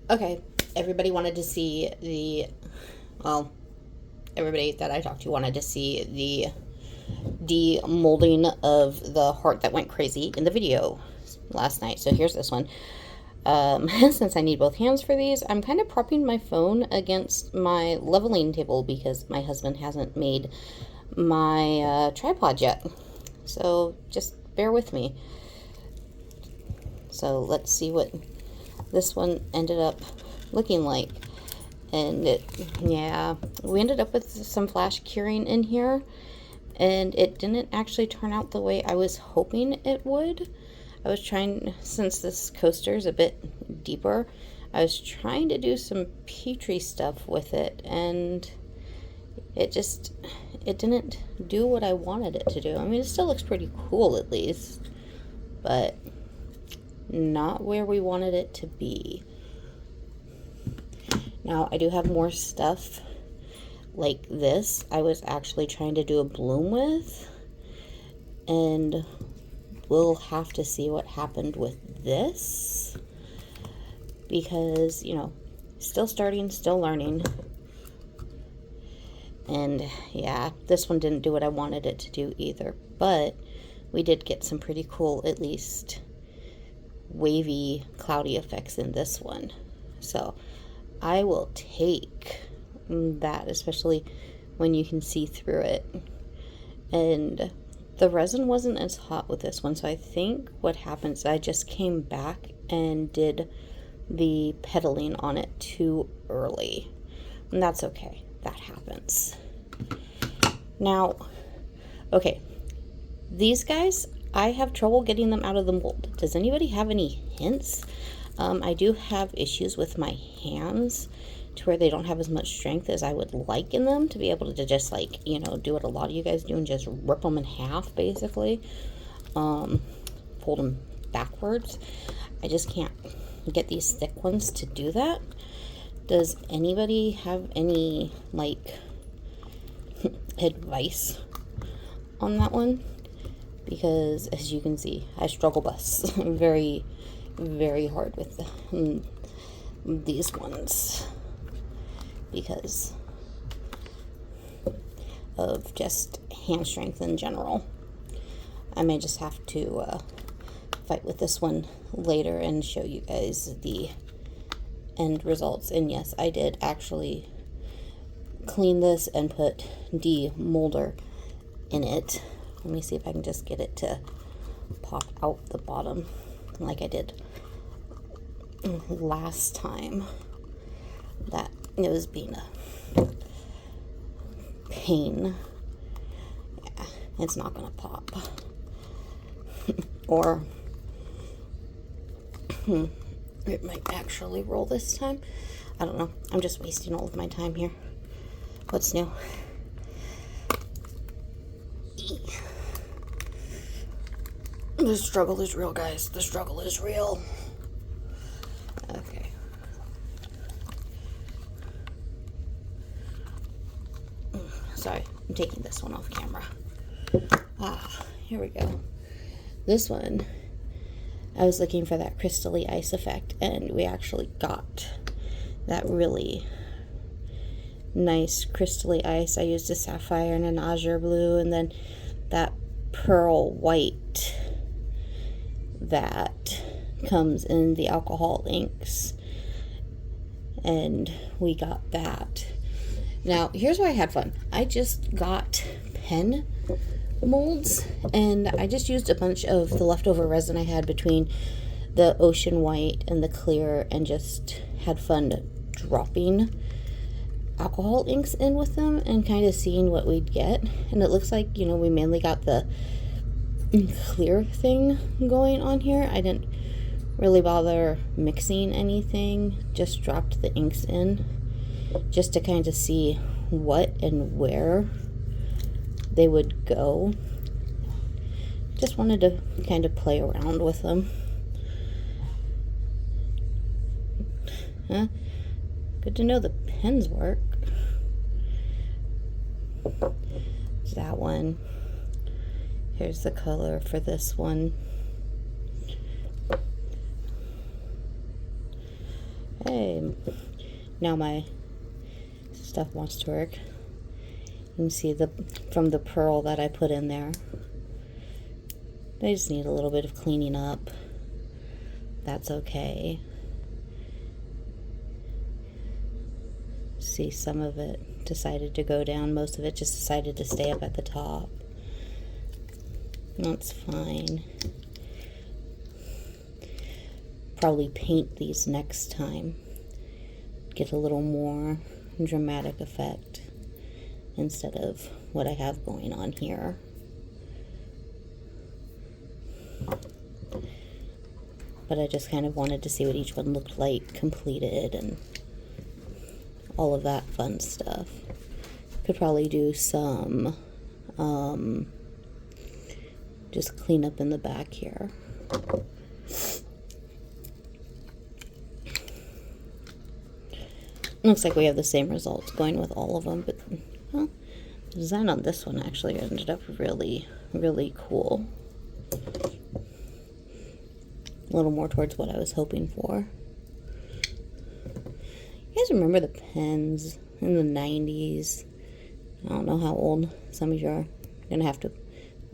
Okay, everybody wanted to see well, everybody that I talked to wanted to see the demolding of the heart that went crazy in the video last night. So here's this one. Since I need both hands for these, I'm kind of propping my phone against my leveling table because my husband hasn't made my tripod yet. So just bear with me. So let's see what this one ended up looking like. And yeah, we ended up with some flash curing in here, and it didn't actually turn out the way I was hoping it would. I was trying, since this coaster is a bit deeper, I was trying to do some Petri stuff with it, and it didn't do what I wanted it to do. I mean, it still looks pretty cool at least, but not where we wanted it to be. Now, I do have more stuff like this I was actually trying to do a bloom with, and we'll have to see what happened with this because, you know, still starting, still learning. And yeah, this one didn't do what I wanted it to do either, but we did get some pretty cool, at least wavy, cloudy effects in this one. So I will take that, especially when you can see through it. And the resin wasn't as hot with this one, so I think what happens, I just came back and did the pedaling on it too early. And that's okay. That happens. Now, okay, these guys, I have trouble getting them out of the mold. Does anybody have any hints? I do have issues with my hands to where they don't have as much strength as I would like in them to be able to just, like, you know, do what a lot of you guys do and just rip them in half, basically. Fold them backwards. I just can't get these thick ones to do that. Does anybody have any, like, advice on that one? Because, as you can see, I struggle bus very, very hard with these ones because of just hand strength in general. I may just have to fight with this one later and show you guys the end results. And yes, I did actually clean this and put Demolder in it. Let me see if I can just get it to pop out the bottom like I did last time. That it was being a pain. Yeah, it's not gonna pop. Or it might actually roll this time. I don't know. I'm just wasting all of my time here. What's new? The struggle is real, guys. The struggle is real. Okay. Sorry, I'm taking this one off camera. Here we go. This one, I was looking for that crystally ice effect, and we actually got that really nice crystally ice. I used a sapphire and an azure blue, and then that pearl white that comes in the alcohol inks, and we got that. Now, here's where I had fun. I just got pen molds, and I just used a bunch of the leftover resin I had between the ocean white and the clear, and just had fun dropping alcohol inks in with them and kind of seeing what we'd get. And it looks like, you know, we mainly got the clear thing going on here. I didn't really bother mixing anything, just dropped the inks in just to kind of see what and where they would go. Just wanted to kind of play around with them. Good to know the pens work. That one. Here's the color for this one. Okay, now my stuff wants to work. You can see from the pearl that I put in there. They just need a little bit of cleaning up. That's okay. See, some of it decided to go down. Most of it just decided to stay up at the top. That's fine. Probably paint these next time. Get a little more dramatic effect instead of what I have going on here. But I just kind of wanted to see what each one looked like completed and all of that fun stuff. Could probably do some just clean up in the back here. Looks like we have the same results going with all of them, but well, the design on this one actually ended up really, really cool. A little more towards what I was hoping for. You guys remember the pens in the 90s? I don't know how old some of you are. Gonna have to,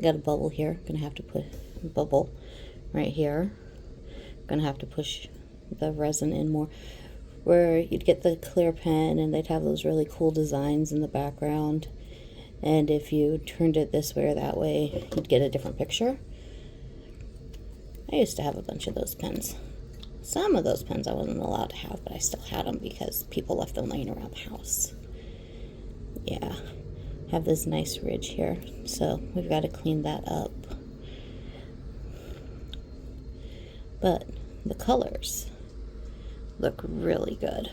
got a bubble here. Gonna have to put a bubble right here. Gonna have to push the resin in more. Where you'd get the clear pen and they'd have those really cool designs in the background. And if you turned it this way or that way, you'd get a different picture. I used to have a bunch of those pens. Some of those pens I wasn't allowed to have, but I still had them because people left them laying around the house. Yeah, have this nice ridge here, so we've got to clean that up. But the colors look really good.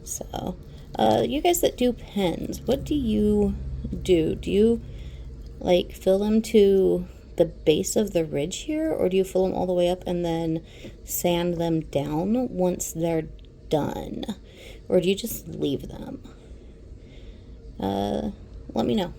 So, you guys that do pens, what do you do? Do you like fill them to the base of the ridge here, or do you fill them all the way up and then sand them down once they're done, or do you just leave them? Let me know.